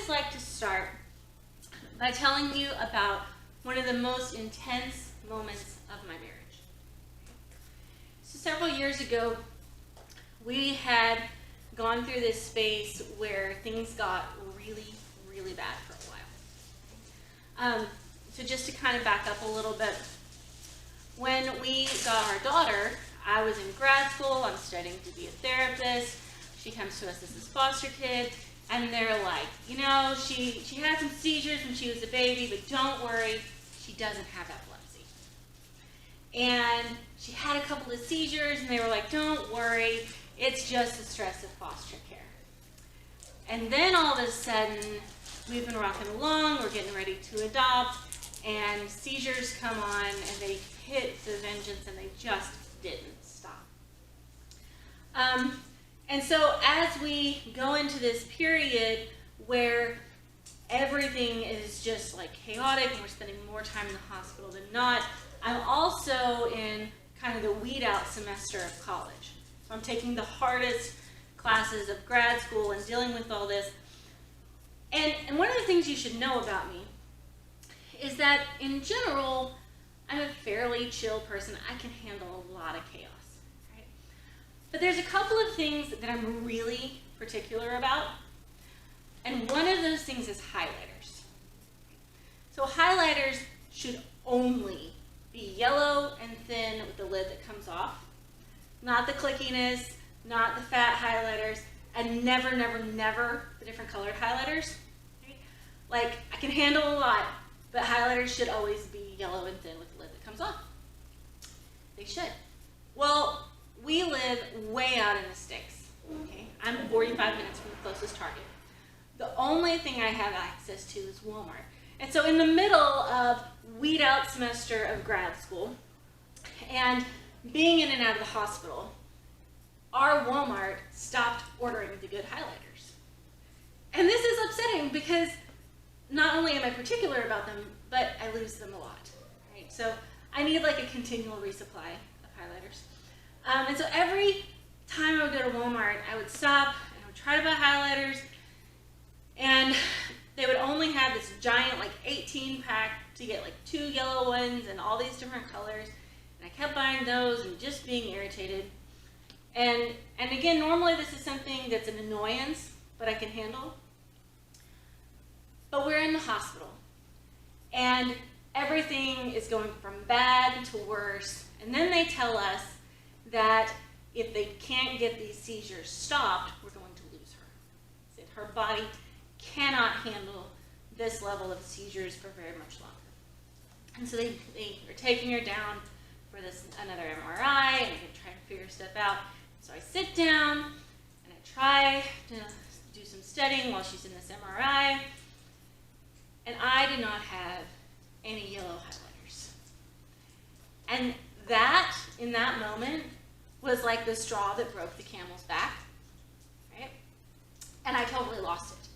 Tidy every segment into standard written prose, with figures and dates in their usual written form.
always like to start by telling you about one of the most intense moments of my marriage. So several years ago, we had gone through this phase where things got really, really bad for a while. So just to kind of back up a little bit, when we got our daughter, I was in grad school, I'm studying to be a therapist. She comes to us as this foster kid, and they're like, you know, she had some seizures when she was a baby, but don't worry, she doesn't have epilepsy. And she had a couple of seizures, and they were like, don't worry, it's just the stress of foster care. And then all of a sudden, we've been rocking along, we're getting ready to adopt, and seizures come on, and they hit the vengeance, and they just didn't stop. And so as we go into this period where everything is just like chaotic and we're spending more time in the hospital than not, I'm also in kind of the weed out semester of college. So I'm taking the hardest classes of grad school and dealing with all this. And one of the things you should know about me is that in general, I'm a fairly chill person. I can handle a lot of chaos. But there's a couple of things that I'm really particular about, and one of those things is highlighters. So highlighters should only be yellow and thin with the lid that comes off, not the clickiness, not the fat highlighters, and never, never, never the different colored highlighters. Like, I can handle a lot, but highlighters should always be yellow and thin with the lid that comes off. They should. Well, we live way out in the sticks, okay? I'm 45 minutes from the closest Target. The only thing I have access to is Walmart. And so in the middle of weed out semester of grad school and being in and out of the hospital, our Walmart stopped ordering the good highlighters. And this is upsetting because not only am I particular about them, but I lose them a lot, right? So I need like a continual resupply of highlighters. And so every time I would go to Walmart, I would stop and I would try to buy highlighters, and they would only have this giant like 18 pack to get like 2 yellow ones and all these different colors, and I kept buying those and just being irritated. And again, normally this is something that's an annoyance, but I can handle. But we're in the hospital, and everything is going from bad to worse, and then they tell us that if they can't get these seizures stopped, we're going to lose her. That her body cannot handle this level of seizures for very much longer. And so they are taking her down for another MRI, and they're trying to figure stuff out. So I sit down, and I try to do some studying while she's in this MRI, and I do not have any yellow highlighters. And that, in that moment, was like the straw that broke the camel's back, right? And I totally lost it.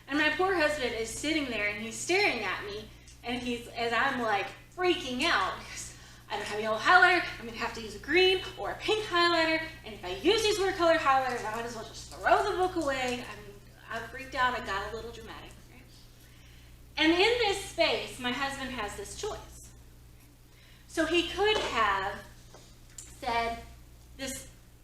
And my poor husband is sitting there and he's staring at me, and as I'm like freaking out because I don't have a yellow highlighter, I'm gonna have to use a green or a pink highlighter, and if I use these weird color highlighters, I might as well just throw the book away. I'm freaked out, I got a little dramatic, right? And in this space, my husband has this choice. So he could have said,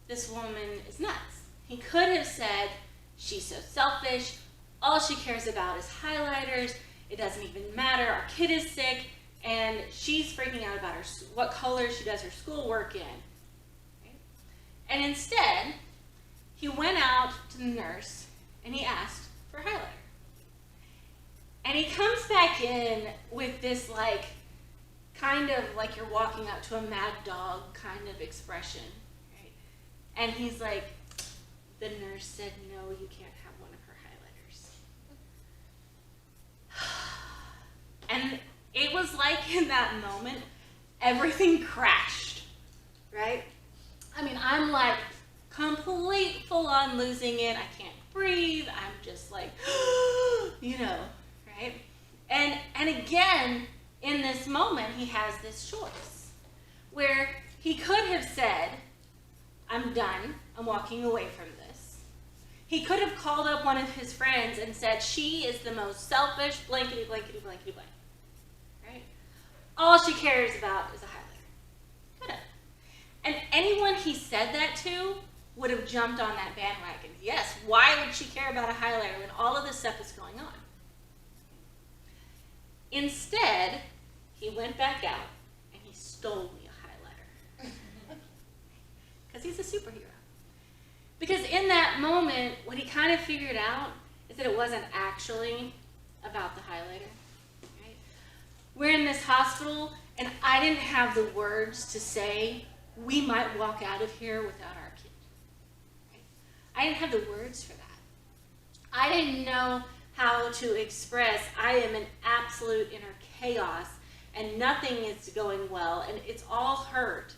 this woman is nuts. He could have said, she's so selfish, all she cares about is highlighters, it doesn't even matter, our kid is sick, and she's freaking out about what color she does her schoolwork in. Right? And instead, he went out to the nurse and he asked for a highlighter. And he comes back in with this like, kind of like you're walking up to a mad dog kind of expression. And he's like, the nurse said, no, you can't have one of her highlighters. And it was like in that moment, everything crashed, right? I mean, I'm like complete full on losing it. I can't breathe. I'm just like, you know, right? And again, in this moment, he has this choice where he could have said, I'm done, I'm walking away from this. He could have called up one of his friends and said, she is the most selfish blankety blankety blankety blank. Right? All she cares about is a highlighter. Could have. And anyone he said that to would have jumped on that bandwagon. Yes, why would she care about a highlighter when all of this stuff is going on? Instead, he went back out and he stole me a highlighter. Because he's a superhero. Because in that moment, what he kind of figured out is that it wasn't actually about the highlighter. Right? We're in this hospital, and I didn't have the words to say, we might walk out of here without our kid. Right? I didn't have the words for that. I didn't know how to express, I am in absolute inner chaos, and nothing is going well, and it's all hurt.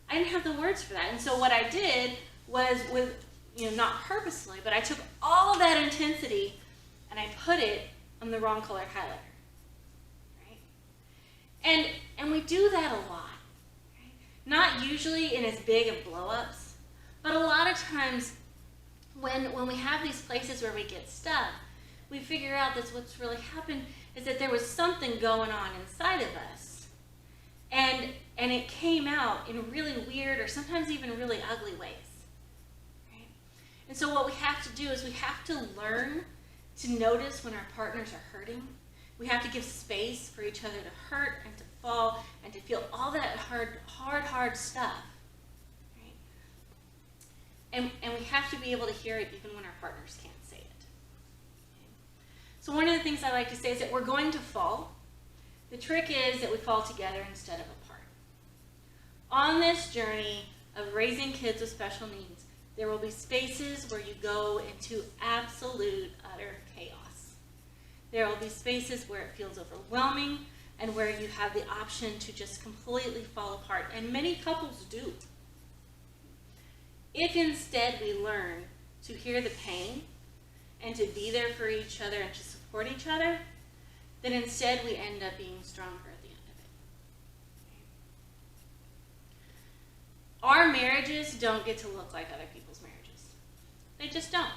I didn't have the words for that. And so what I did was, with, not purposely, but I took all of that intensity and I put it on the wrong colored highlighter. Right? And we do that a lot. Right? Not usually in as big of blow-ups, but a lot of times when we have these places where we get stuck, we figure out that what's really happened is that there was something going on inside of us. And it came out in really weird or sometimes even really ugly ways. Right? And so what we have to do is we have to learn to notice when our partners are hurting. We have to give space for each other to hurt and to fall and to feel all that hard stuff. Right? And we have to be able to hear it even when our partners can't say it. So one of the things I like to say is that we're going to fall. The trick is that we fall together instead of apart. On this journey of raising kids with special needs, there will be spaces where you go into absolute, utter chaos. There will be spaces where it feels overwhelming and where you have the option to just completely fall apart. And many couples do. If instead we learn to hear the pain and to be there for each other and to support each other, then instead we end up being stronger at the end of it. Our marriages don't get to look like other people's marriages. They just don't.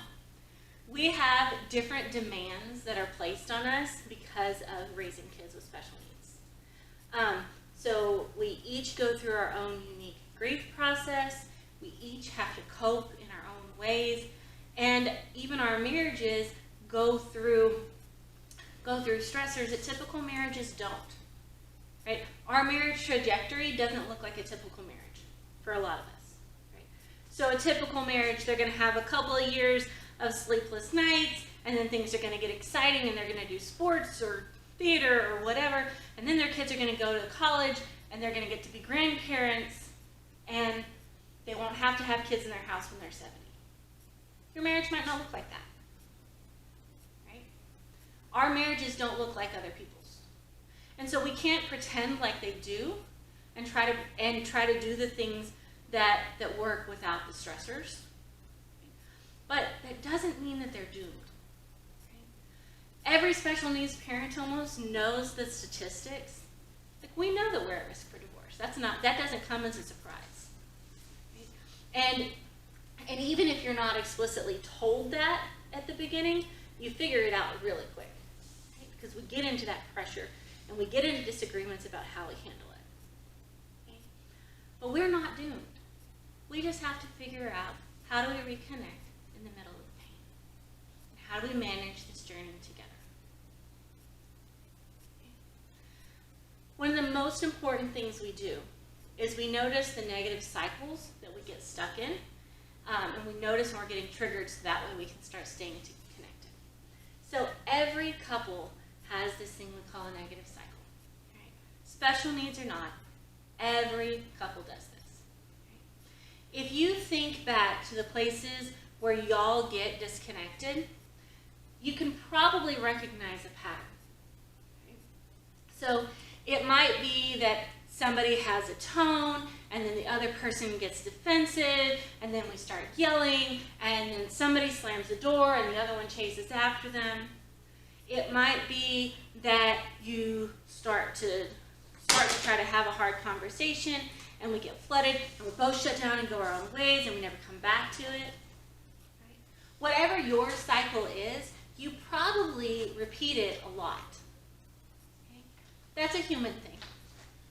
We have different demands that are placed on us because of raising kids with special needs. So we each go through our own unique grief process. We each have to cope in our own ways. And even our marriages go through stressors that typical marriages don't. Right? Our marriage trajectory doesn't look like a typical marriage for a lot of us. Right? So a typical marriage, they're going to have a couple of years of sleepless nights, and then things are going to get exciting, and they're going to do sports or theater or whatever, and then their kids are going to go to college, and they're going to get to be grandparents, and they won't have to have kids in their house when they're 70. Your marriage might not look like that. Right? Our marriages don't look like other people's. And so we can't pretend like they do and try to do the things that work without the stressors. But that doesn't mean that they're doomed. Right? Every special needs parent almost knows the statistics. Like, we know that we're at risk for divorce. That doesn't come as a surprise. Right? And even if you're not explicitly told that at the beginning, you figure it out really quick. Right? Because we get into that pressure and we get into disagreements about how we handle it. Okay? But we're not doomed. We just have to figure out, how do we reconnect in the middle of the pain? And how do we manage this journey together? Okay? One of the most important things we do is we notice the negative cycles that we get stuck in. And we notice when we're getting triggered, so that way we can start staying connected. So every couple has this thing we call a negative cycle. Right? Special needs or not, every couple does this. Right? If you think back to the places where y'all get disconnected, you can probably recognize a pattern. Right? So it might be that somebody has a tone, and then the other person gets defensive, and then we start yelling, and then somebody slams the door, and the other one chases after them. It might be that you start to try to have a hard conversation, and we get flooded, and we both shut down and go our own ways, and we never come back to it. Right? Whatever your cycle is, you probably repeat it a lot. Okay? That's a human thing.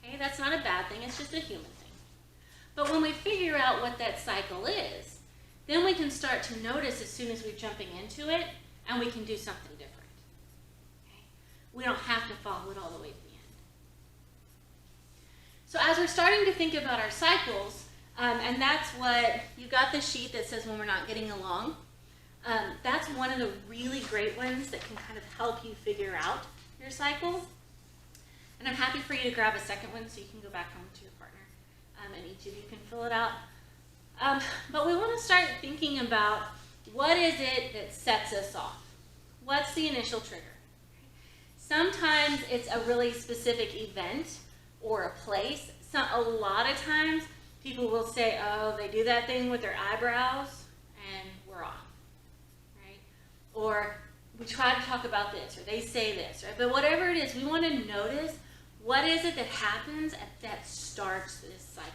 Okay? That's not a bad thing, it's just a human thing. But when we figure out what that cycle is, then we can start to notice as soon as we're jumping into it, and we can do something different. Okay? We don't have to follow it all the way to the end. So as we're starting to think about our cycles, and that's what, you got the sheet that says when we're not getting along. That's one of the really great ones that can kind of help you figure out your cycle. And I'm happy for you to grab a second one so you can go back home to your partner, and each of you can fill it out. But we want to start thinking about what is it that sets us off? What's the initial trigger? Sometimes it's a really specific event or a place. A lot of times people will say, oh, they do that thing with their eyebrows and we're off. Or we try to talk about this, or they say this, right? But whatever it is, we want to notice what is it that happens that starts this cycle.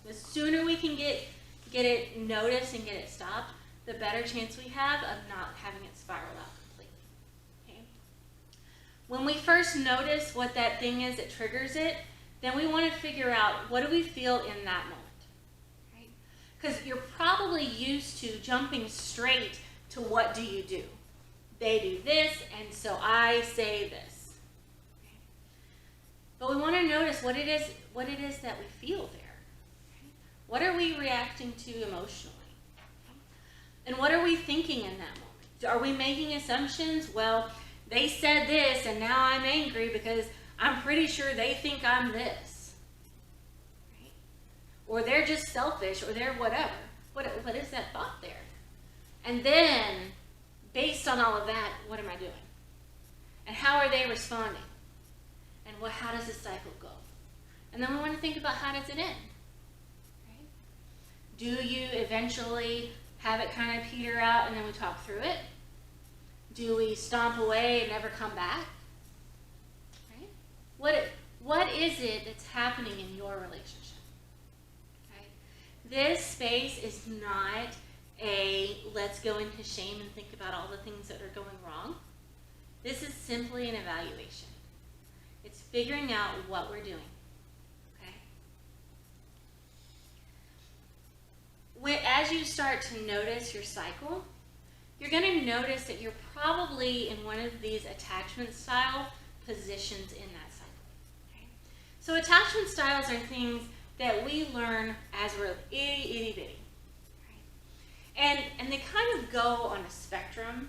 The sooner we can get it noticed and get it stopped, the better chance we have of not having it spiral out completely. Okay? When we first notice what that thing is that triggers it, then we want to figure out what do we feel in that moment. Right? Because you're probably used to jumping straight to what do you do. They do this, and so I say this. Okay. But we want to notice what it is that we feel there. Okay. What are we reacting to emotionally? Okay. And what are we thinking in that moment? Are we making assumptions? Well, they said this, and now I'm angry because I'm pretty sure they think I'm this. Right? Or they're just selfish, or they're whatever. What is that thought there? And then, based on all of that, what am I doing? And how are they responding? And how does the cycle go? And then we want to think about how does it end? Right? Do you eventually have it kind of peter out and then we talk through it? Do we stomp away and never come back? Right? What is it that's happening in your relationship? Okay? This space is not let's go into shame and think about all the things that are going wrong. This is simply an evaluation. It's figuring out what we're doing. Okay? As you start to notice your cycle, you're going to notice that you're probably in one of these attachment style positions in that cycle. Okay? So attachment styles are things that we learn as we're itty bitty. And they kind of go on a spectrum,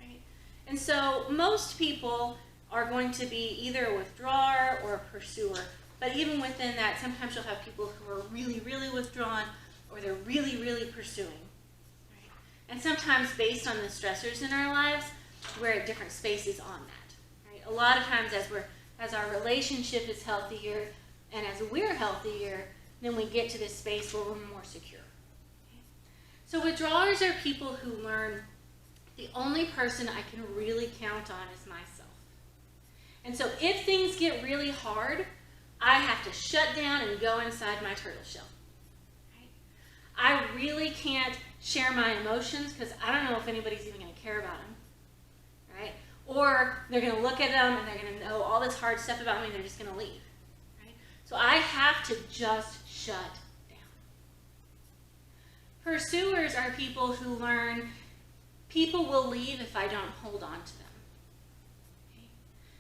right? And so most people are going to be either a withdrawer or a pursuer. But even within that, sometimes you'll have people who are really, really withdrawn, or they're really, really pursuing. Right? And sometimes based on the stressors in our lives, we're at different spaces on that. Right? A lot of times as our relationship is healthier and as we're healthier, then we get to this space where we're more secure. So withdrawers are people who learn the only person I can really count on is myself. And so if things get really hard, I have to shut down and go inside my turtle shell. Right? I really can't share my emotions because I don't know if anybody's even going to care about them. Right? Or they're going to look at them and they're going to know all this hard stuff about me and they're just going to leave. Right? So I have to just shut down. Pursuers are people who learn people will leave if I don't hold on to them. Okay?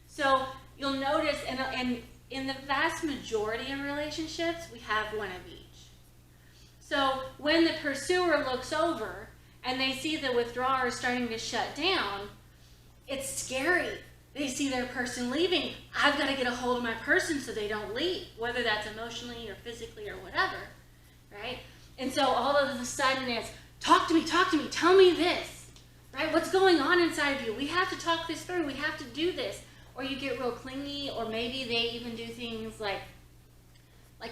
So you'll notice, and in the vast majority of relationships, we have one of each. So when the pursuer looks over and they see the withdrawer starting to shut down, it's scary. They see their person leaving. I've got to get a hold of my person so they don't leave, whether that's emotionally or physically or whatever, right? And so all of a sudden it's, talk to me, tell me this, right? What's going on inside of you? We have to talk this through. We have to do this. Or you get real clingy, or maybe they even do things like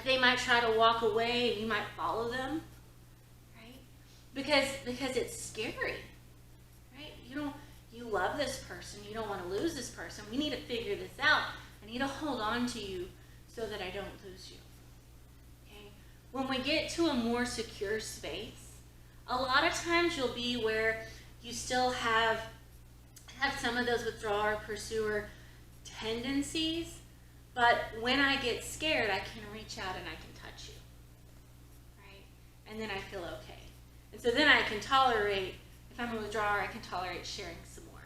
they might try to walk away and you might follow them, right? Because it's scary, right? You love this person. You don't want to lose this person. We need to figure this out. I need to hold on to you so that I don't lose you. When we get to a more secure space, a lot of times you'll be where you still have some of those withdrawer, pursuer tendencies, but when I get scared, I can reach out and I can touch you, right? And then I feel okay. And so then I can tolerate, if I'm a withdrawer, I can tolerate sharing some more.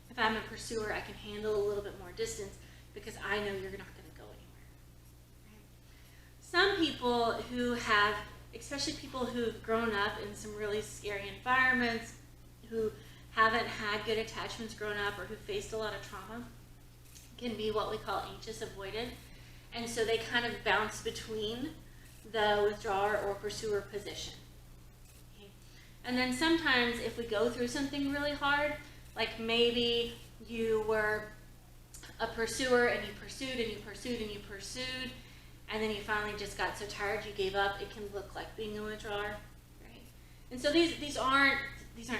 If I'm a pursuer, I can handle a little bit more distance because I know you're not going to go anywhere, right? Some people who have, especially people who've grown up in some really scary environments, who haven't had good attachments growing up or who faced a lot of trauma, can be what we call anxious avoidant. And so they kind of bounce between the withdrawer or pursuer position. Okay? And then sometimes if we go through something really hard, like maybe you were a pursuer and you pursued and you pursued and you pursued, and then you finally just got so tired you gave up, it can look like being a withdrawer, right? And so these aren't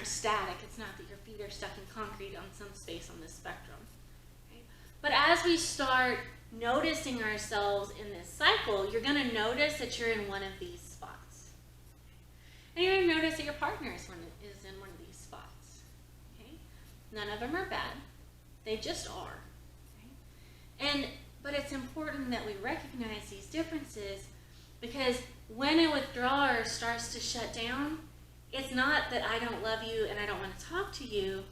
static. It's not that your feet are stuck in concrete on some space on this spectrum. Right? But as we start noticing ourselves in this cycle, you're going to notice that you're in one of these spots. And you're going to notice that your partner is in one of these spots. Okay? None of them are bad. They just are. Right? But it's important that we recognize these differences, because when a withdrawer starts to shut down, it's not that I don't love you and I don't want to talk to you.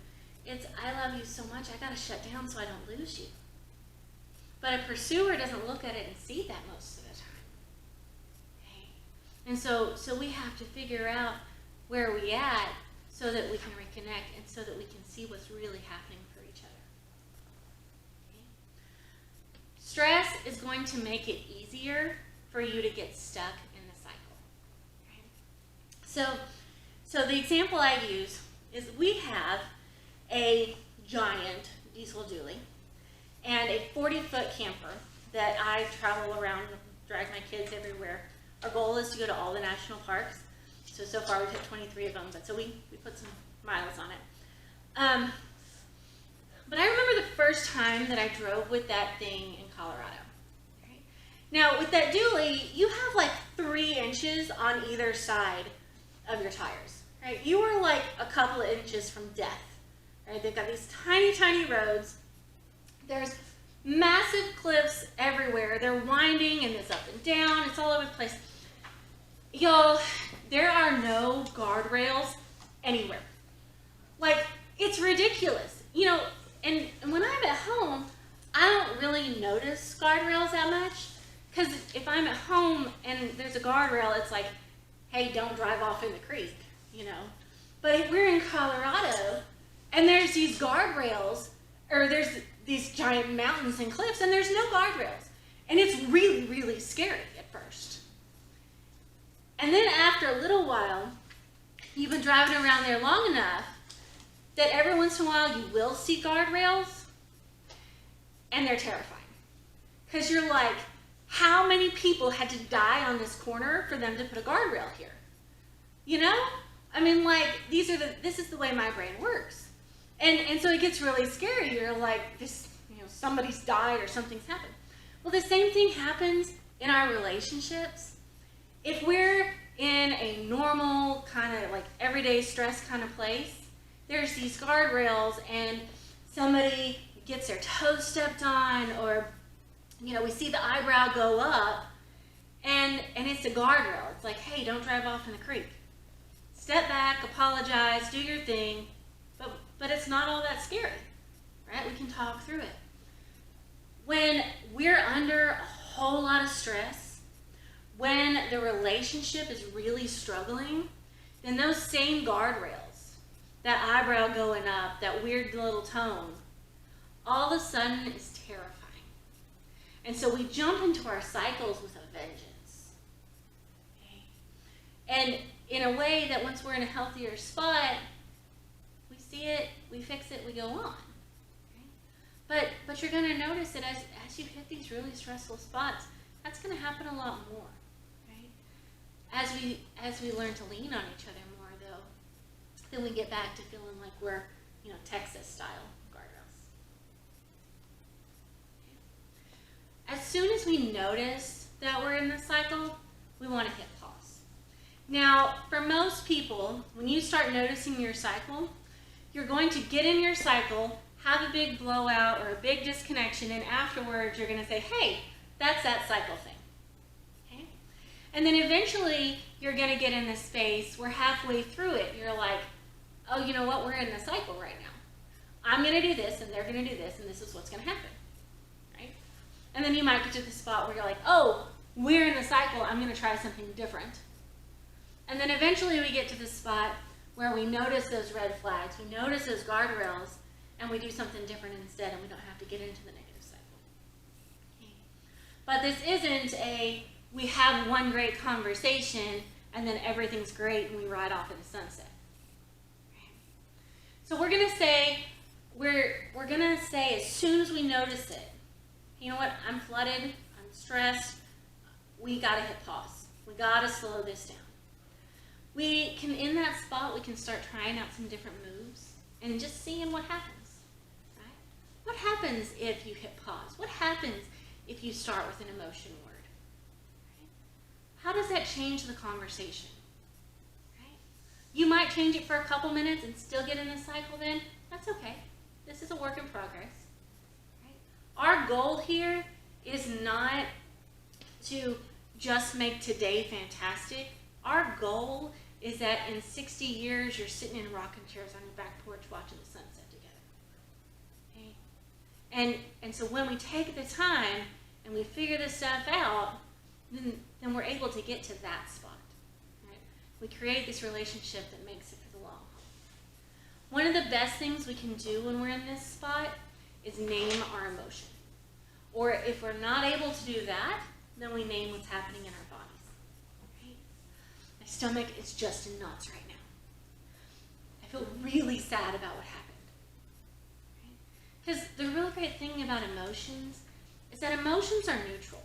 It's I love you so much, I got to shut down so I don't lose you. But a pursuer doesn't look at it and see that most of the time. Okay? And so we have to figure out where we at so that we can reconnect and so that we can see what's really happening for each other. Okay? Stress is going to make it easier for you to get stuck in the cycle. Okay? So the example I use is we have a giant diesel dually and a 40-foot camper that I travel around, drag my kids everywhere. Our goal is to go to all the national parks. So far we've hit 23 of them, but so we put some miles on it. But I remember the first time that I drove with that thing in Colorado. Right? Now with that dually, you have like 3 inches on either side of your tires. Right? You are like a couple of inches from death. Right? They've got these tiny, tiny roads. There's massive cliffs everywhere. They're winding and it's up and down. It's all over the place. Y'all, there are no guardrails anywhere. Like, it's ridiculous. You know, and when I'm at home, I don't really notice guardrails that much. Because if I'm at home and there's a guardrail, it's like, hey, don't drive off in the creek. You know, but if we're in Colorado and there's these guardrails, or there's these giant mountains and cliffs and there's no guardrails, and it's really, really scary at first. And then after a little while, you've been driving around there long enough that every once in a while you will see guardrails, and they're terrifying. Because you're like, how many people had to die on this corner for them to put a guardrail here? You know? I mean, like, this is the way my brain works. And so it gets really scary. You're like, somebody's died or something's happened. Well, the same thing happens in our relationships. If we're in a normal kind of like everyday stress kind of place, there's these guardrails and somebody gets their toe stepped on, or, we see the eyebrow go up and it's a guardrail. It's like, hey, don't drive off in the creek. Step back, apologize, do your thing, but it's not all that scary, right? We can talk through it. When we're under a whole lot of stress, when the relationship is really struggling, then those same guardrails, that eyebrow going up, that weird little tone, all of a sudden is terrifying. And so we jump into our cycles with a vengeance. Okay? And in a way that once we're in a healthier spot, we see it, we fix it, we go on. Okay? But you're going to notice that as you hit these really stressful spots, that's going to happen a lot more. Right? As we learn to lean on each other more, though, then we get back to feeling like we're, Texas style guardrails. Okay? As soon as we notice that we're in this cycle, we want to hit pause. Now, for most people, when you start noticing your cycle, you're going to get in your cycle, have a big blowout or a big disconnection, and afterwards you're going to say, hey, that's that cycle thing. Okay? And then eventually you're going to get in this space where halfway through it, you're like, oh, you know what, we're in the cycle right now. I'm going to do this, and they're going to do this, and this is what's going to happen. Right? And then you might get to the spot where you're like, oh, we're in the cycle, I'm going to try something different. And then eventually we get to the spot where we notice those red flags, we notice those guardrails, and we do something different instead, and we don't have to get into the negative cycle. Okay. But this isn't a, we have one great conversation, and then everything's great, and we ride off in the sunset. Right. So we're gonna say, we're gonna say as soon as we notice it, you know what, I'm flooded, I'm stressed, we gotta hit pause. We gotta slow this down. We can, in that spot, we can start trying out some different moves and just seeing what happens, right? What happens if you hit pause? What happens if you start with an emotion word? Right? How does that change the conversation? Right? You might change it for a couple minutes and still get in the cycle then. That's okay. This is a work in progress. Right? Our goal here is not to just make today fantastic. Our goal is that in 60 years, you're sitting in rocking chairs on your back porch watching the sunset together. Okay? And so when we take the time and we figure this stuff out, then we're able to get to that spot. Right? We create this relationship that makes it for the long haul. One of the best things we can do when we're in this spot is name our emotion. Or if we're not able to do that, then we name what's happening in our bodies. Right? My stomach is just in knots right now. I feel really sad about what happened. Because the real great thing about emotions is that emotions are neutral.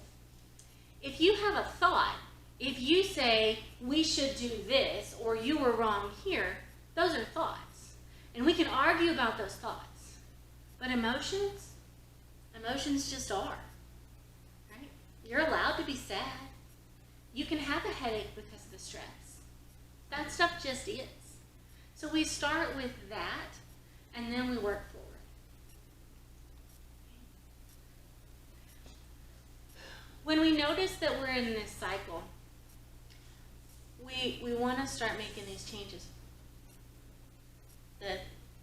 If you have a thought, if you say, we should do this, or you were wrong here, those are thoughts. And we can argue about those thoughts. But emotions just are. Right? You're allowed to be sad. You can have a headache because of the stress. That stuff just is. So we start with that, and then we work forward. When we notice that we're in this cycle, we want to start making these changes. The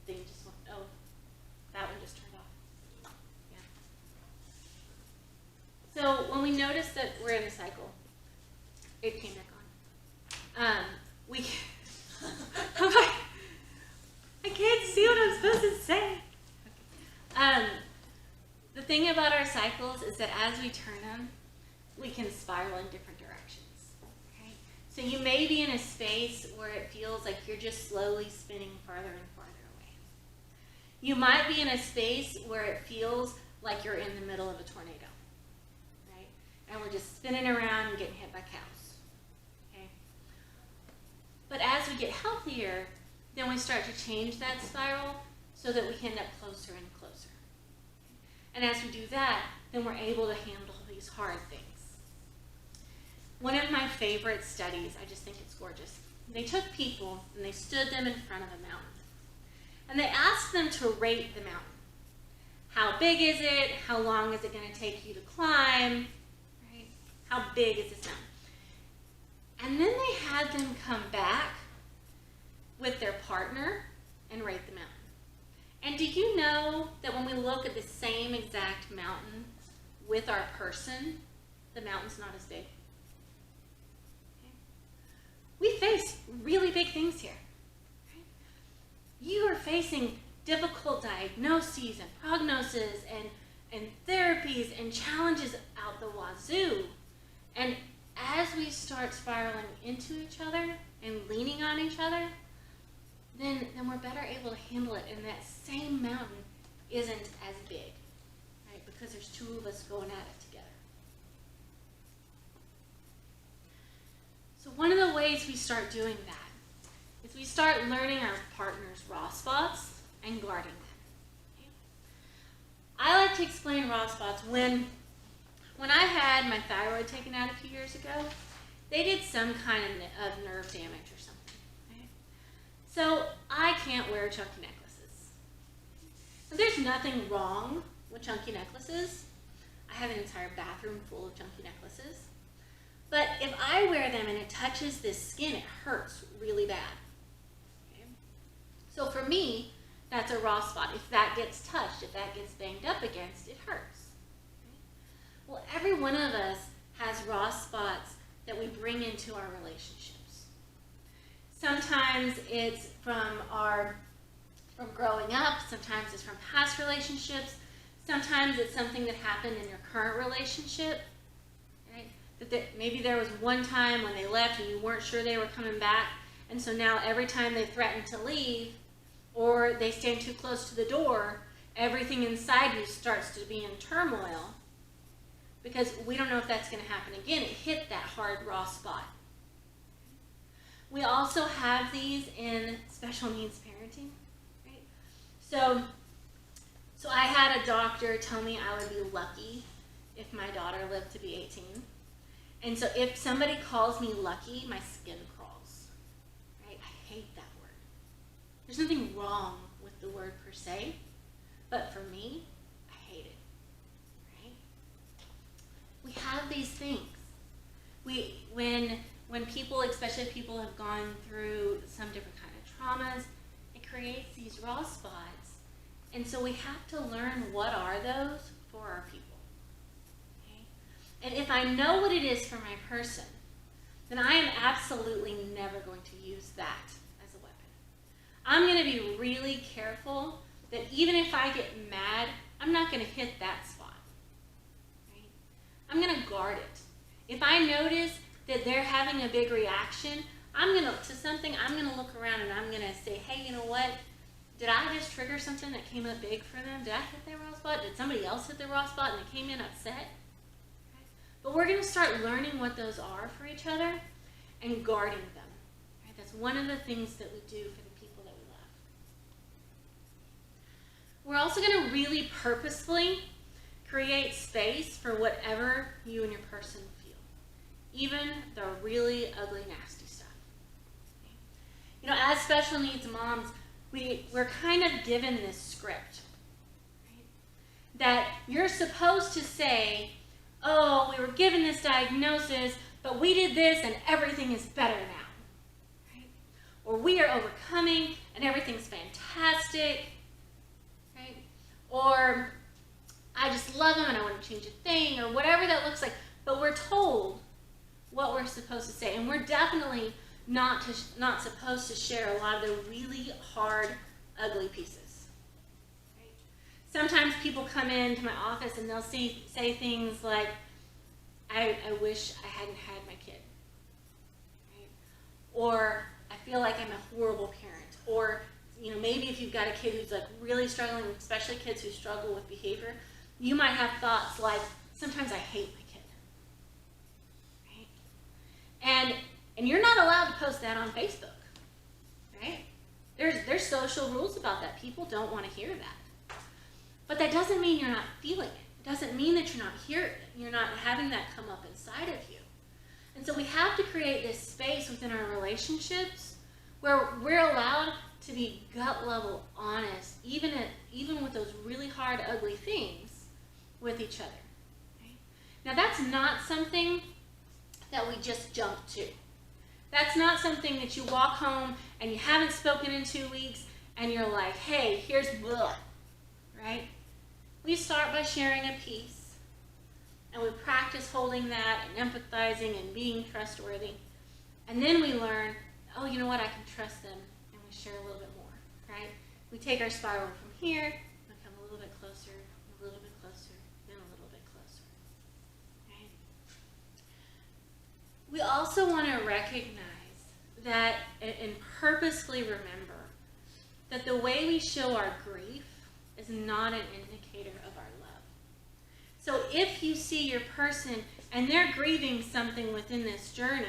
thing just went, oh, that one just turned off. Yeah. So when we notice that we're in a cycle, it came back on. I can't see what I'm supposed to say. Okay. The thing about our cycles is that as we turn them, we can spiral in different directions. Okay? So you may be in a space where it feels like you're just slowly spinning farther and farther away. You might be in a space where it feels like you're in the middle of a tornado. Right? And we're just spinning around and getting hit by cows. Okay? But as we get healthier, then we start to change that spiral so that we can end up closer and closer. And as we do that, then we're able to handle these hard things. One of my favorite studies, I just think it's gorgeous. They took people and they stood them in front of a mountain. And they asked them to rate the mountain. How big is it? How long is it going to take you to climb? Right? How big is this mountain? And then they had them come back with their partner and rate the mountain. And do you know that when we look at the same exact mountain with our person, the mountain's not as big? Okay. We face really big things here. Right? You are facing difficult diagnoses and prognoses and therapies and challenges out the wazoo. And as we start spiraling into each other and leaning on each other, then we're better able to handle it, and that same mountain isn't as big, right? Because there's two of us going at it together. So one of the ways we start doing that is we start learning our partner's raw spots and guarding them. Okay? I like to explain raw spots. When I had my thyroid taken out a few years ago, they did some kind of nerve damage or something. So I can't wear chunky necklaces. nothing wrong with chunky necklaces. I have an entire bathroom full of chunky necklaces. But if I wear them and it touches this skin, it hurts really bad. Okay? So for me, that's a raw spot. If that gets touched, if that gets banged up against, it hurts. Okay? Well, every one of us has raw spots that we bring into our relationships. Sometimes it's from growing up, sometimes it's from past relationships, sometimes it's something that happened in your current relationship. Right? That maybe there was one time when they left and you weren't sure they were coming back, and so now every time they threaten to leave or they stand too close to the door, everything inside you starts to be in turmoil because we don't know if that's going to happen again. It hit that hard, raw spot. We also have these in special needs parenting. Right? So I had a doctor tell me I would be lucky if my daughter lived to be 18. And so if somebody calls me lucky, my skin crawls. Right? I hate that word. There's nothing wrong with the word per se, but for me, I hate it. Right? We have these things. When people, especially people have gone through some different kind of traumas, it creates these raw spots. And so we have to learn what are those for our people. Okay? And if I know what it is for my person, then I am absolutely never going to use that as a weapon. I'm going to be really careful that even if I get mad, I'm not going to hit that spot. Right? I'm going to guard it. If I notice that they're having a big reaction, I'm going to look around and I'm going to say, hey, you know what? Did I just trigger something that came up big for them? Did I hit their raw spot? Did somebody else hit their raw spot and they came in upset? Okay. But we're going to start learning what those are for each other and guarding them. Right? That's one of the things that we do for the people that we love. We're also going to really purposefully create space for whatever you and your person feel, even the really ugly, nasty stuff. Okay? You know, as special needs moms, we're kind of given this script, right? That you're supposed to say, oh, we were given this diagnosis, but we did this and everything is better now, right? Or we are overcoming and everything's fantastic, right? Or I just love them and I wouldn't change a thing, or whatever that looks like. But we're told what we're supposed to say, and we're definitely not supposed to share a lot of the really hard, ugly pieces. Right? Sometimes people come into my office and they'll say things like, I wish I hadn't had my kid. Right? Or I feel like I'm a horrible parent. Or maybe if you've got a kid who's like really struggling, especially kids who struggle with behavior, you might have thoughts like, sometimes I hate my kid. Right? And you're not allowed to post that on Facebook, right? There's social rules about that. People don't want to hear that. But that doesn't mean you're not feeling it. It doesn't mean that you're not having that come up inside of you. And so we have to create this space within our relationships where we're allowed to be gut level honest, even with those really hard, ugly things with each other. Right? Now that's not something that we just jump to. That's not something that you walk home and you haven't spoken in 2 weeks and you're like, hey, here's blah, right? We start by sharing a piece and we practice holding that and empathizing and being trustworthy. And then we learn, oh, you know what, I can trust them, and we share a little bit more, right? We take our spiral from here, we come a little bit closer, a little bit closer, then a little bit closer, right? We also want to recognize that and purposefully remember that the way we show our grief is not an indicator of our love. So if you see your person and they're grieving something within this journey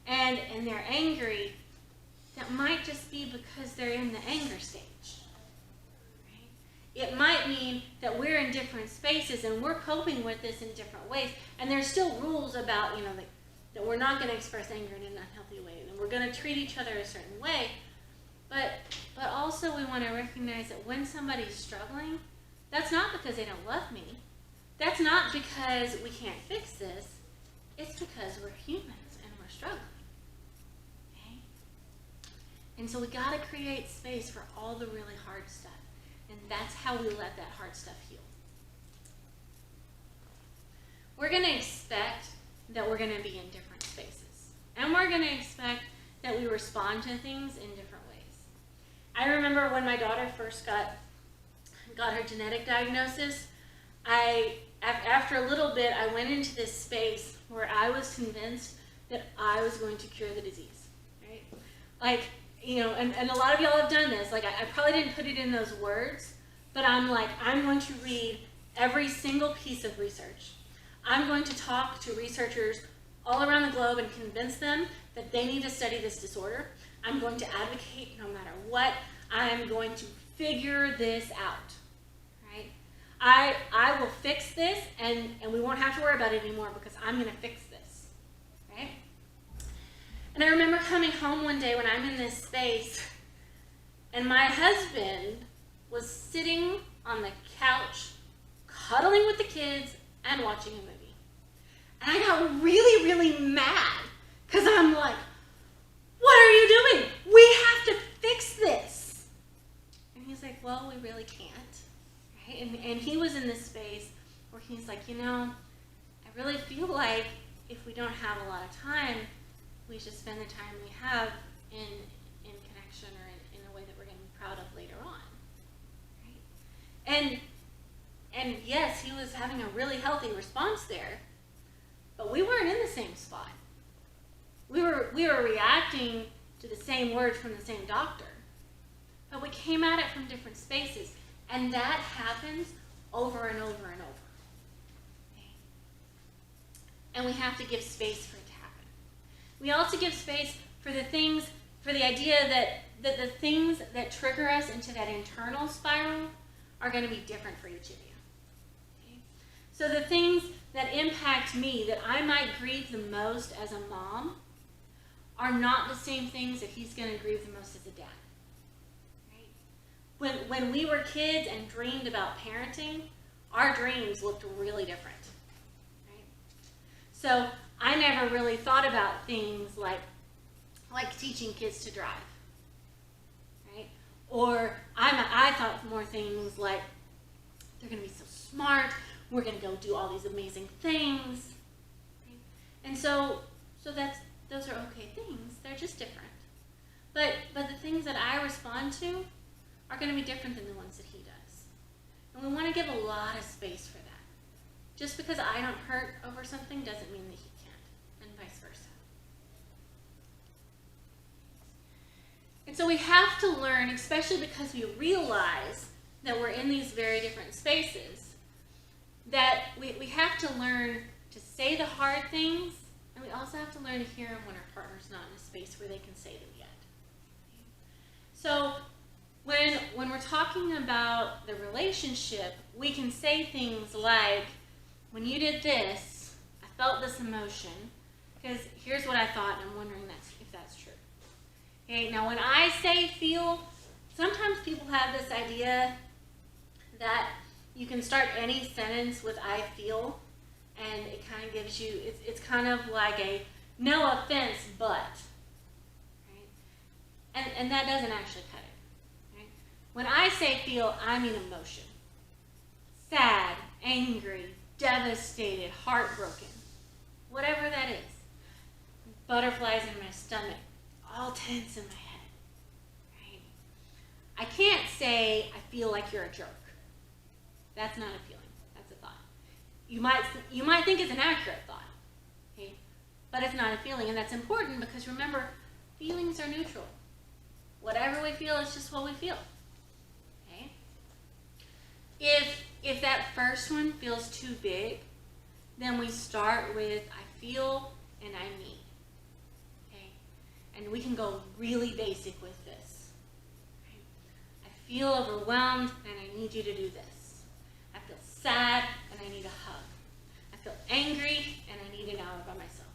and they're angry, that might just be because they're in the anger stage. Right? It might mean that we're in different spaces and we're coping with this in different ways, and there's still rules about, that we're not going to express anger in an unhealthy way, and we're going to treat each other a certain way, But also we want to recognize that when somebody's struggling, that's not because they don't love me. That's not because we can't fix this. It's because we're humans and we're struggling. Okay? And so we got to create space for all the really hard stuff. And that's how we let that hard stuff heal. We're going to expect that we're going to be in different spaces. And we're going to expect that we respond to things in different ways. I remember when my daughter first got her genetic diagnosis, after a little bit, I went into this space where I was convinced that I was going to cure the disease, right? Like, you know, and a lot of y'all have done this. Like, I probably didn't put it in those words, but I'm like, I'm going to read every single piece of research. I'm going to talk to researchers all around the globe and convince them that they need to study this disorder. I'm going to advocate no matter what. I'm going to figure this out, right? I will fix this, and we won't have to worry about it anymore because I'm going to fix this, right? And I remember coming home one day when I'm in this space, and my husband was sitting on the couch, cuddling with the kids and watching a movie. And I got really, really mad because I'm like, what are you doing? We have to fix this. And he's like, well, we really can't. Right? And he was in this space where he's like, you know, I really feel like if we don't have a lot of time, we should spend the time we have in connection or in a way that we're going to be proud of later on. Right? And yes, he was having a really healthy response there, but we weren't in the same spot. We were reacting to the same words from the same doctor, but we came at it from different spaces, and that happens over and over and over. Okay? And we have to give space for it to happen. We also give space for the idea that the things that trigger us into that internal spiral are going to be different for each of you. Okay? So the things that impact me, that I might grieve the most as a mom, are not the same things that he's going to grieve the most as a dad. Right? When we were kids and dreamed about parenting, our dreams looked really different. Right? So I never really thought about things like teaching kids to drive. Right? Or I thought more things like, they're going to be so smart, we're going to go do all these amazing things. Right? And so those are okay things. They're just different. But the things that I respond to are going to be different than the ones that he does. And we want to give a lot of space for that. Just because I don't hurt over something doesn't mean that he can't, and vice versa. And so we have to learn, especially because we realize that we're in these very different spaces, that we have to learn to say the hard things, and we also have to learn to hear them when our partner's not in a space where they can say them yet. So when we're talking about the relationship, we can say things like, when you did this, I felt this emotion, because here's what I thought, and I'm wondering if that's true. Okay, now when I say feel, sometimes people have this idea that you can start any sentence with I feel, and it kind of gives you, it's kind of like a no offense, but. Right? And that doesn't actually cut it. Right? When I say feel, I mean emotion. Sad, angry, devastated, heartbroken, whatever that is. Butterflies in my stomach, all tense in my head. Right? I can't say I feel like you're a jerk. That's not a feeling. That's a thought. You might think it's an accurate thought, okay? But it's not a feeling, and that's important because remember, feelings are neutral. Whatever we feel is just what we feel. Okay? If that first one feels too big, then we start with I feel and I need. Okay? And we can go really basic with this. Right? I feel overwhelmed and I need you to do this. I feel sad and I need a hug. I feel angry and I need an hour by myself.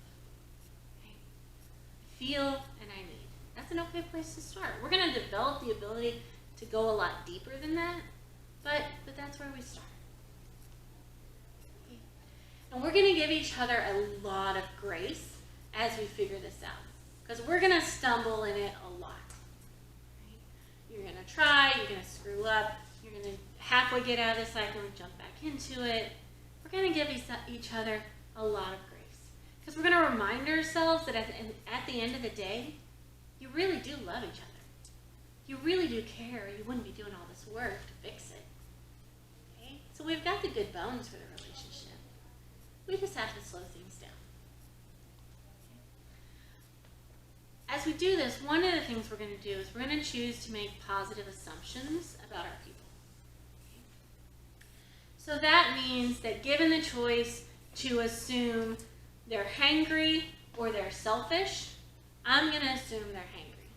Okay? I feel and I need. That's an okay place to start. We're going to develop the ability to go a lot deeper than that, but that's where we start. Okay. And we're going to give each other a lot of grace as we figure this out, because we're going to stumble in it a lot. Right? You're going to try, you're going to screw up, you're going to halfway get out of the cycle and jump back into it. We're going to give each other a lot of grace, because we're going to remind ourselves that at the end of the day, you really do love each other. You really do care. You wouldn't be doing all this work to fix it. Okay? So we've got the good bones for the relationship. We just have to slow things down. Okay? As we do this, one of the things we're going to do is we're going to choose to make positive assumptions about our people. Okay? So that means that given the choice to assume they're hangry or they're selfish, I'm going to assume they're hangry.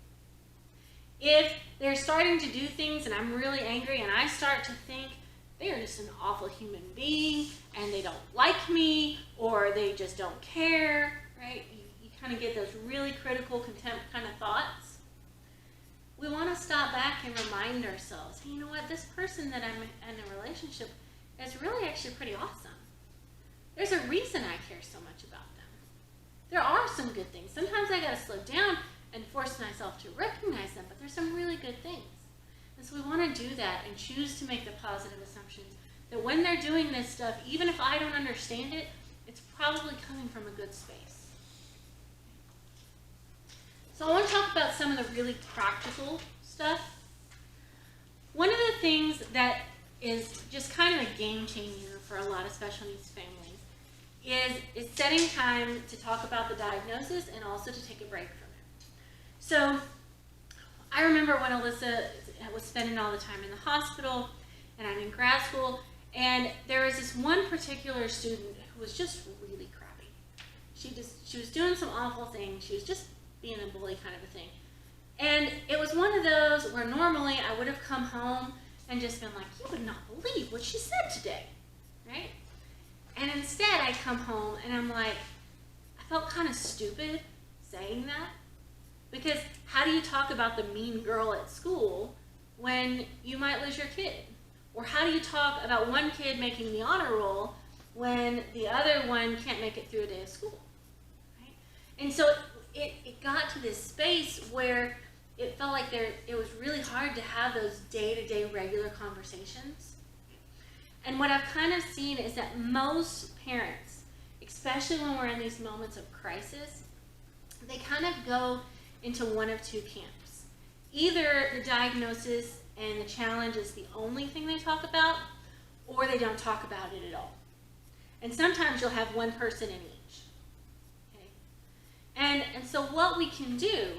If they're starting to do things and I'm really angry and I start to think they are just an awful human being and they don't like me or they just don't care, right? You kind of get those really critical contempt kind of thoughts. We want to stop back and remind ourselves, hey, you know what? This person that I'm in a relationship is really actually pretty awesome. There's a reason I care so much about them. There are some good things. Sometimes I got to slow down and force myself to recognize them, but there's some really good things. And so we want to do that and choose to make the positive assumptions that when they're doing this stuff, even if I don't understand it, it's probably coming from a good space. So I want to talk about some of the really practical stuff. One of the things that is just kind of a game changer for a lot of special needs families is setting time to talk about the diagnosis and also to take a break from it. So I remember when Alyssa was spending all the time in the hospital and I'm in grad school, and there was this one particular student who was just really crappy. She was doing some awful things. She was just being a bully kind of a thing. And it was one of those where normally I would have come home and just been like, you would not believe what she said today, right? And instead I come home and I'm like, I felt kind of stupid saying that, because how do you talk about the mean girl at school when you might lose your kid? Or how do you talk about one kid making the honor roll when the other one can't make it through a day of school, right? And so it got to this space where it felt like it was really hard to have those day-to-day regular conversations. And what I've kind of seen is that most parents, especially when we're in these moments of crisis, they kind of go into one of two camps. Either the diagnosis and the challenge is the only thing they talk about, or they don't talk about it at all. And sometimes you'll have one person in each. Okay? And so what we can do,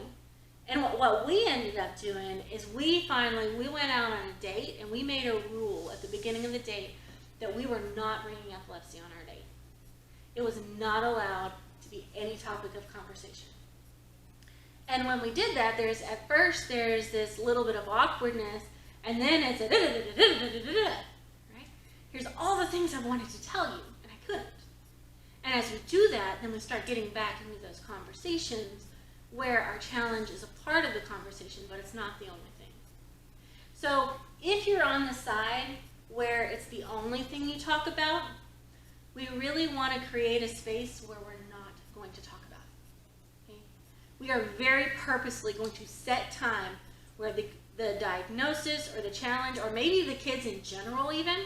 and what we ended up doing, is we went out on a date and we made a rule at the beginning of the date that we were not bringing epilepsy on our date. It was not allowed to be any topic of conversation. And when we did that, at first there's this little bit of awkwardness, and then it's right? Here's all the things I wanted to tell you, and I couldn't. And as we do that, then we start getting back into those conversations where our challenge is a part of the conversation, but it's not the only thing. So if you're on the side where it's the only thing you talk about, we really want to create a space where we're not going to talk about it. Okay? We are very purposely going to set time where the diagnosis or the challenge, or maybe the kids in general even,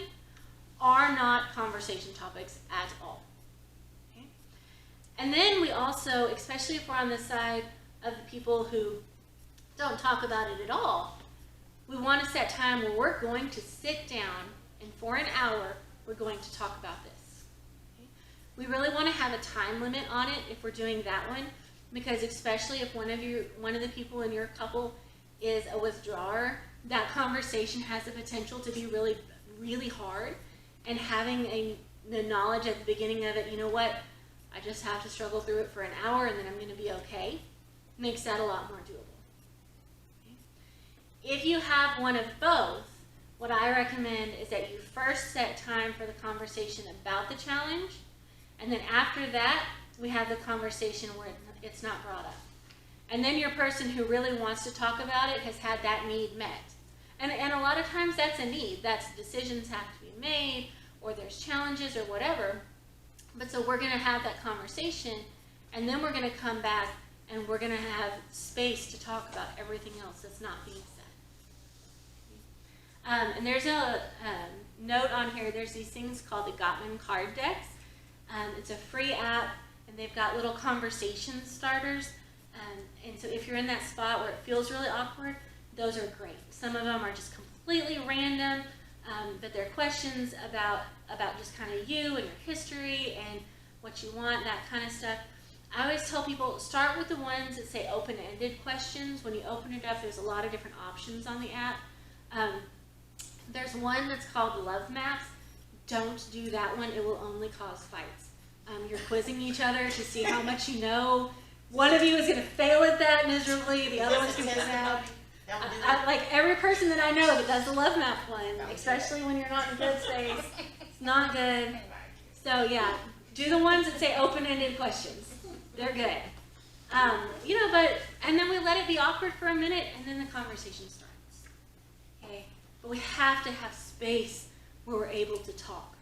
are not conversation topics at all. Okay? And then we also, especially if we're on the side of the people who don't talk about it at all, we want to set time where we're going to sit down and for an hour, we're going to talk about this. Okay? We really want to have a time limit on it if we're doing that one, because especially if one of the people in your couple is a withdrawer, that conversation has the potential to be really, really hard. And having the knowledge at the beginning of it, you know what, I just have to struggle through it for an hour and then I'm going to be okay, makes that a lot more doable. Okay? If you have one of both, what I recommend is that you first set time for the conversation about the challenge, and then after that, we have the conversation where it's not brought up. And then your person who really wants to talk about it has had that need met. And a lot of times that's a need. That's decisions have to be made, or there's challenges or whatever. But so we're going to have that conversation, and then we're going to come back and we're going to have space to talk about everything else that's not being said. And there's a note on here. There's these things called the Gottman card decks. It's a free app, and they've got little conversation starters. And so if you're in that spot where it feels really awkward, those are great. Some of them are just completely random, but they're questions about just kind of you and your history and what you want, that kind of stuff. I always tell people, start with the ones that say open-ended questions. When you open it up, there's a lot of different options on the app. There's one that's called Love Maps. Don't do that one. It will only cause fights. You're quizzing each other to see how much you know. One of you is going to fail at that miserably. The other one's going to out. Like every person that I know that does the Love Map one, especially when you're not in good space, it's not good. So yeah, do the ones that say open-ended questions. They're good. And then we let it be awkward for a minute, and then the conversation starts. Okay, but we have to have space where we're able to talk.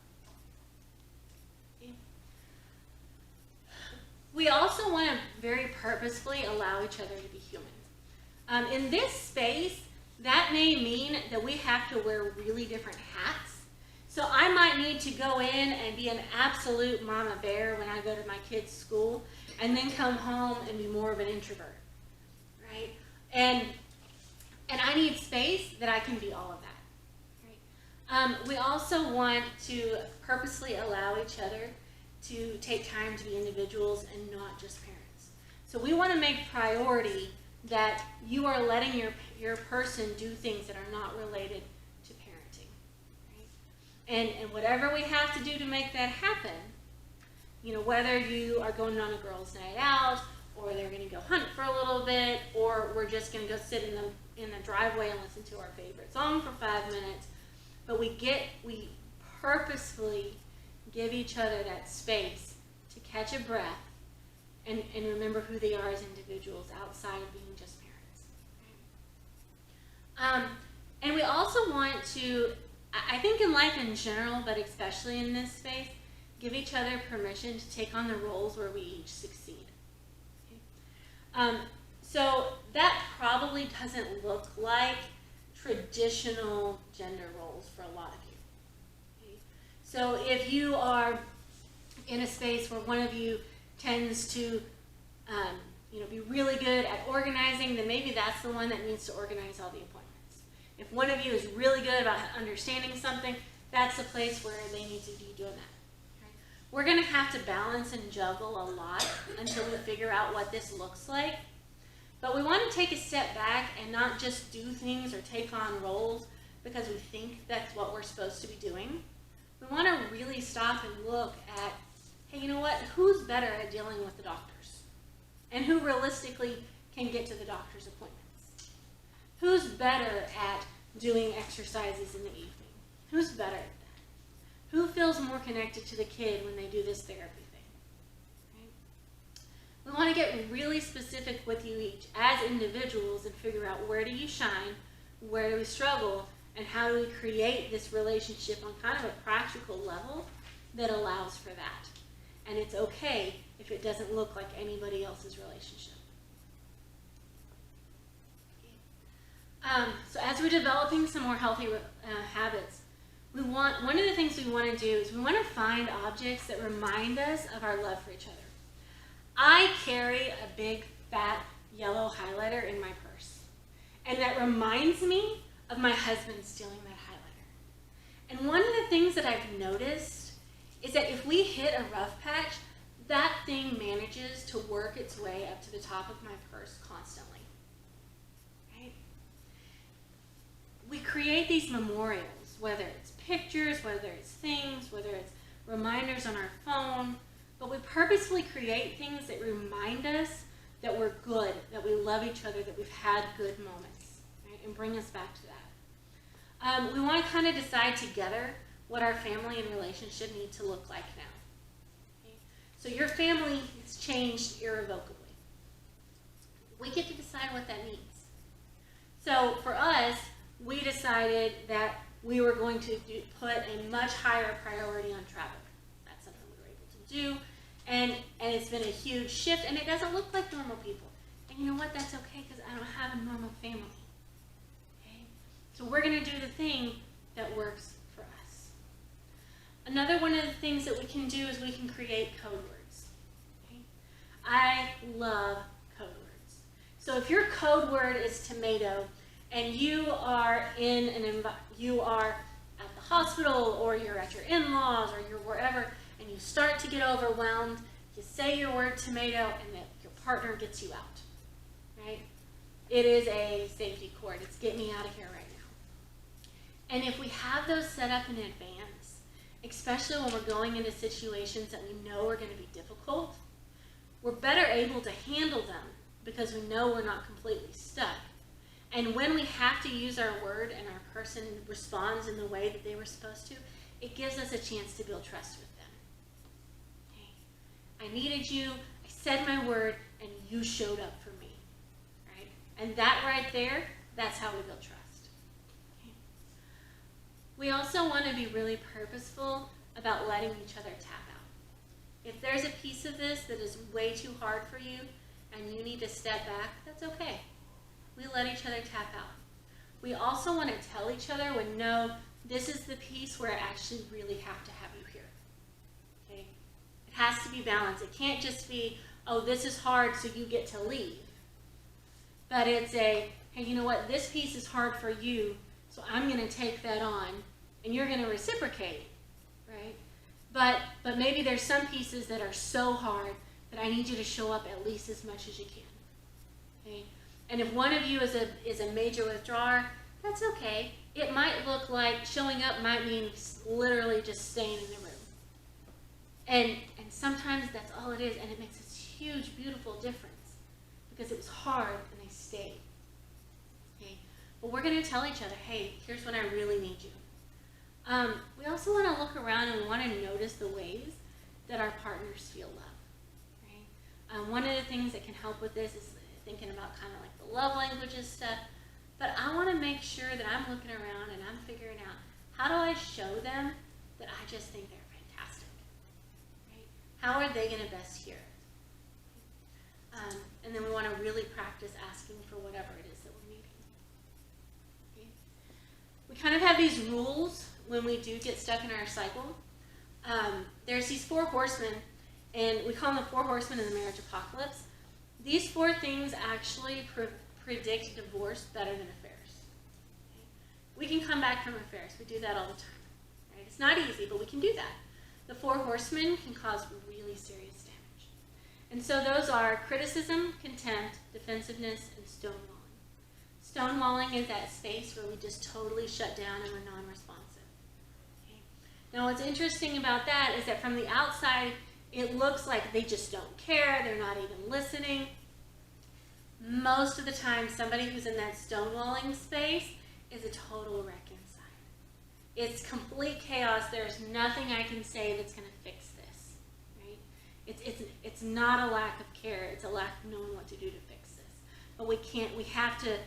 Okay. We also want to very purposefully allow each other to be human. In this space, that may mean that we have to wear really different hats. So I might need to go in and be an absolute mama bear when I go to my kids' school, and then come home and be more of an introvert, right? And I need space that I can be all of that, right? We also want to purposely allow each other to take time to be individuals and not just parents. So we want to make priority that you are letting your person do things that are not related to parenting, right? And whatever we have to do to make that happen, whether you are going on a girls' night out, or they're going to go hunt for a little bit, or we're just going to go sit in the driveway and listen to our favorite song for 5 minutes, but we purposefully give each other that space to catch a breath and remember who they are as individuals outside of being just parents. And we also want to, I think in life in general, but especially in this space, give each other permission to take on the roles where we each succeed. Okay? So that probably doesn't look like traditional gender roles for a lot of you. Okay? So if you are in a space where one of you tends to be really good at organizing, then maybe that's the one that needs to organize all the appointments. If one of you is really good about understanding something, that's the place where they need to be doing that. Okay? We're going to have to balance and juggle a lot until we figure out what this looks like. But we want to take a step back and not just do things or take on roles because we think that's what we're supposed to be doing. We want to really stop and look at, hey, you know what? Who's better at dealing with the doctors? And who realistically can get to the doctor's appointments? Who's better at doing exercises in the evening? Who's better at that? Who feels more connected to the kid when they do this therapy thing? Right? We want to get really specific with you each as individuals and figure out where do you shine, where do we struggle, and how do we create this relationship on kind of a practical level that allows for that. And it's okay if it doesn't look like anybody else's relationship. So as we're developing some more healthy habits, one of the things we want to do is we want to find objects that remind us of our love for each other. I carry a big, fat, yellow highlighter in my purse. And that reminds me of my husband stealing that highlighter. And one of the things that I've noticed is that if we hit a rough patch, that thing manages to work its way up to the top of my purse constantly. Right? We create these memorials, whether it's pictures, whether it's things, whether it's reminders on our phone, but we purposefully create things that remind us that we're good, that we love each other, that we've had good moments, right? And bring us back to that. We want to kind of decide together what our family and relationship need to look like now. Okay? So your family has changed irrevocably. we get to decide what that means. So for us, we decided that we were going to put a much higher priority on travel. That's something we were able to do, and it's been a huge shift, and it doesn't look like normal people. And you know what? That's okay, because I don't have a normal family. Okay? So we're going to do the thing that works for us. Another one of the things that we can do is we can create code words. Okay? I love code words. So if your code word is tomato, and you are you are at the hospital, or you're at your in-laws, or you're wherever, and you start to get overwhelmed, you say your word tomato, and your partner gets you out, right? It is a safety cord. It's get me out of here right now. And if we have those set up in advance, especially when we're going into situations that we know are going to be difficult, we're better able to handle them because we know we're not completely stuck. And when we have to use our word and our person responds in the way that they were supposed to, it gives us a chance to build trust with them. Okay? I needed you, I said my word, and you showed up for me. Right? And that right there, that's how we build trust. Okay? We also want to be really purposeful about letting each other tap out. If there's a piece of this that is way too hard for you and you need to step back, that's okay. We let each other tap out. We also want to tell each other when, no, this is the piece where I actually really have to have you here. Okay? It has to be balanced. It can't just be, oh, this is hard, so you get to leave. But it's a, hey, you know what, this piece is hard for you, so I'm going to take that on, and you're going to reciprocate, right? But maybe there's some pieces that are so hard that I need you to show up at least as much as you can. Okay? And if one of you is a major withdrawer, that's okay. It might look like showing up might mean literally just staying in the room. And sometimes that's all it is, and it makes this huge, beautiful difference because it was hard and they stayed. Okay? But we're going to tell each other, hey, here's when I really need you. We also want to look around and we want to notice the ways that our partners feel love. Right? One of the things that can help with this is thinking about kind of like the love languages stuff, but I want to make sure that I'm looking around and I'm figuring out how do I show them that I just think they're fantastic, right? How are they going to best hear it? And then we want to really practice asking for whatever it is that we're needing. Okay? We kind of have these rules when we do get stuck in our cycle. There's these 4 horsemen, and we call them the 4 horsemen of the marriage apocalypse. These 4 things actually predict divorce better than affairs. Okay? We can come back from affairs. We do that all the time. Right? It's not easy, but we can do that. The 4 horsemen can cause really serious damage. And so those are criticism, contempt, defensiveness, and stonewalling. Stonewalling is that space where we just totally shut down and we're non-responsive. Okay? Now what's interesting about that is that from the outside, it looks like they just don't care, they're not even listening. Most of the time, somebody who's in that stonewalling space is a total wreck inside. It's complete chaos. there's nothing I can say that's going to fix this. Right? It's not a lack of care, it's a lack of knowing what to do to fix this. But we have to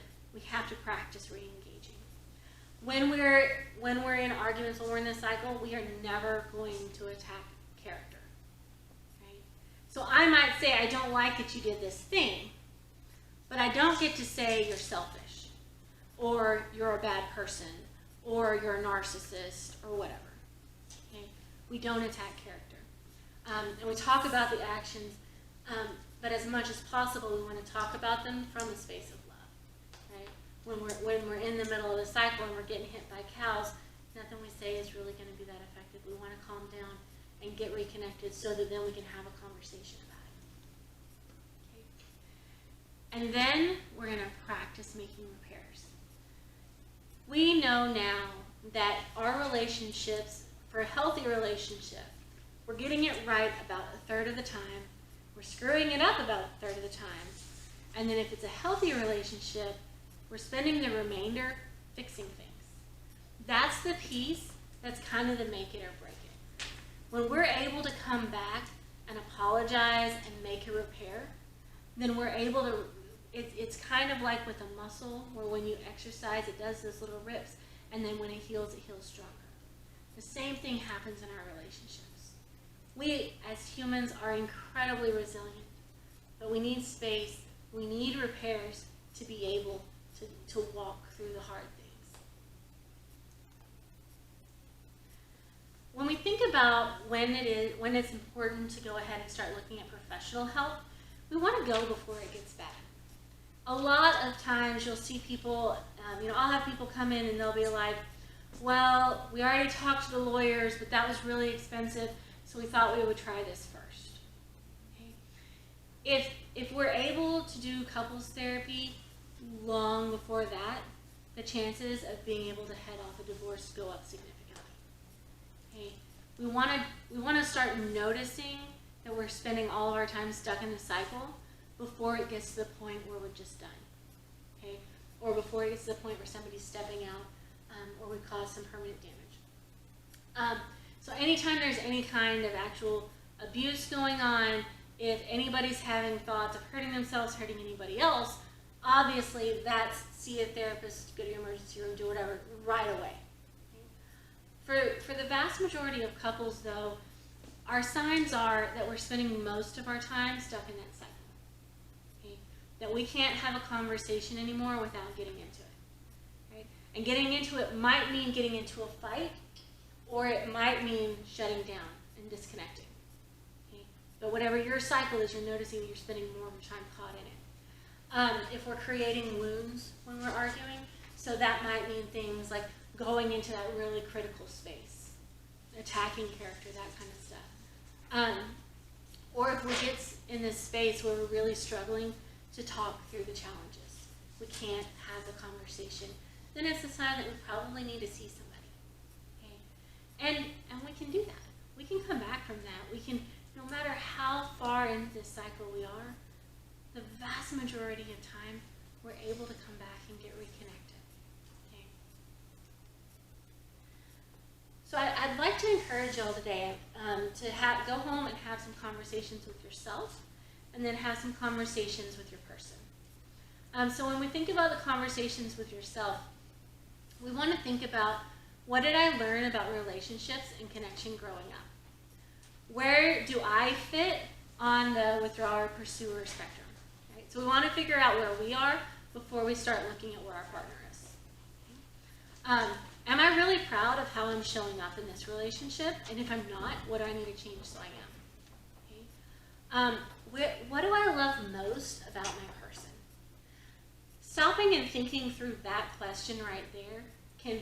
practice re-engaging. When we're in arguments, when we're in this cycle, we are never going to attack character. So I might say, I don't like that you did this thing, but I don't get to say you're selfish, or you're a bad person, or you're a narcissist, or whatever. Okay? We don't attack character. And we talk about the actions, but as much as possible, we want to talk about them from a space of love. Right? When we're in the middle of the cycle and we're getting hit by cows, nothing we say is really going to be that effective. We want to calm down and get reconnected so that then we can have a conversation about it. Okay? And then we're going to practice making repairs. We know now that our relationships, for a healthy relationship, we're getting it right about a third of the time. We're screwing it up about a third of the time. And then if it's a healthy relationship, we're spending the remainder fixing things. That's the piece that's kind of the make it or break it. When we're able to come back and apologize and make a repair, then we're able to, It's kind of like with a muscle, where when you exercise, it does those little rips, and then when it heals stronger. The same thing happens in our relationships. We, as humans, are incredibly resilient, but we need space, we need repairs to be able to walk through the hard things. When we think about when it's important to go ahead and start looking at professional help, we want to go before it gets bad. A lot of times you'll see people, I'll have people come in and they'll be like, well, we already talked to the lawyers, but that was really expensive, so we thought we would try this first. Okay? If we're able to do couples therapy long before that, the chances of being able to head off a divorce go up significantly. Okay? We want to start noticing that we're spending all of our time stuck in the cycle before it gets to the point where we're just done. Okay? Or before it gets to the point where somebody's stepping out, or we cause some permanent damage. So anytime there's any kind of actual abuse going on, if anybody's having thoughts of hurting themselves, hurting anybody else, obviously that's see a therapist, go to your emergency room, do whatever, right away. Okay? For the vast majority of couples, though, our signs are that we're spending most of our time stuck in that cycle. Okay? That we can't have a conversation anymore without getting into it. Right? And getting into it might mean getting into a fight, or it might mean shutting down and disconnecting. Okay? But whatever your cycle is, you're noticing that you're spending more of your time caught in it. If we're creating wounds when we're arguing, so that might mean things like going into that really critical space, attacking character, that kind of stuff. Or if we get in this space where we're really struggling to talk through the challenges, we can't have the conversation, then it's a sign that we probably need to see somebody. Okay? And we can do that. We can come back from that. We can, no matter how far into this cycle we are, the vast majority of time, we're able to come back and get reconnected. Okay? So I'd like to encourage y'all today to go home and have some conversations with yourself, and then have some conversations with your person. So when we think about the conversations with yourself, we want to think about, what did I learn about relationships and connection growing up? Where do I fit on the withdrawer pursuer spectrum? Right? So we want to figure out where we are before we start looking at where our partner is. Am I really proud of how I'm showing up in this relationship? And if I'm not, what do I need to change so I am? Okay? What do I love most about my person? Stopping and thinking through that question right there,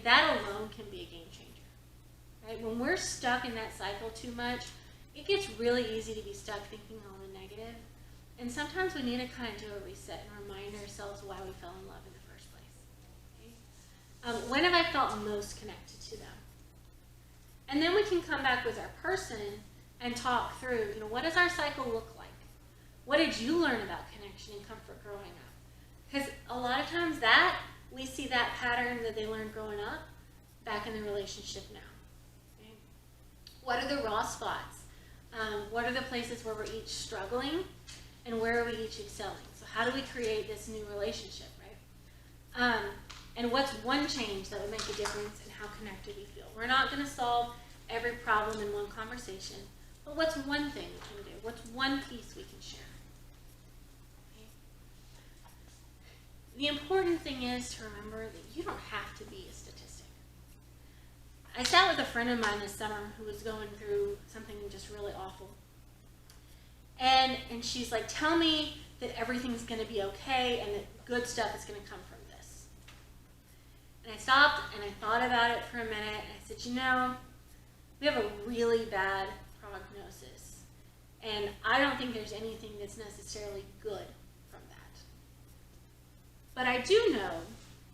that alone can be a game changer. Right? When we're stuck in that cycle too much, it gets really easy to be stuck thinking all the negative. And sometimes we need to kind of do a reset and remind ourselves why we fell in love in the first place. Okay? When have I felt most connected to them? And then we can come back with our person and talk through, what does our cycle look like? What did you learn about connection and comfort growing up? Because a lot of times we see that pattern that they learned growing up back in the relationship now. Okay? What are the raw spots? What are the places where we're each struggling, and where are we each excelling? So how do we create this new relationship, right? And what's one change that would make a difference in how connected we feel? We're not going to solve every problem in one conversation, but what's one thing we can do? What's one piece we can share? The important thing is to remember that you don't have to be a statistic. I sat with a friend of mine this summer who was going through something just really awful. And she's like, tell me that everything's going to be okay and that good stuff is going to come from this. And I stopped and I thought about it for a minute, and I said, we have a really bad prognosis. And I don't think there's anything that's necessarily good. But I do know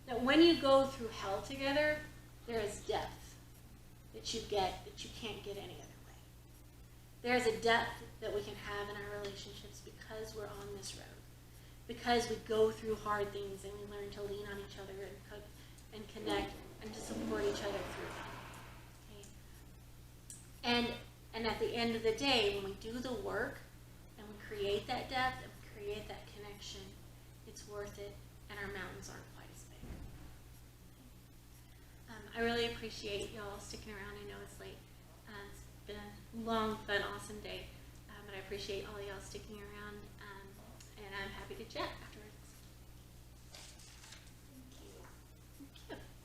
that when you go through hell together, there is depth that you get that you can't get any other way. There is a depth that we can have in our relationships because we're on this road. Because we go through hard things and we learn to lean on each other and cook and connect and to support each other through them. Okay? And at the end of the day, when we do the work and we create that depth and we create that connection, it's worth it, and our mountains aren't quite as big. I really appreciate y'all sticking around. I know it's late. It's been a long, fun, awesome day, but I appreciate all y'all sticking around, and I'm happy to chat.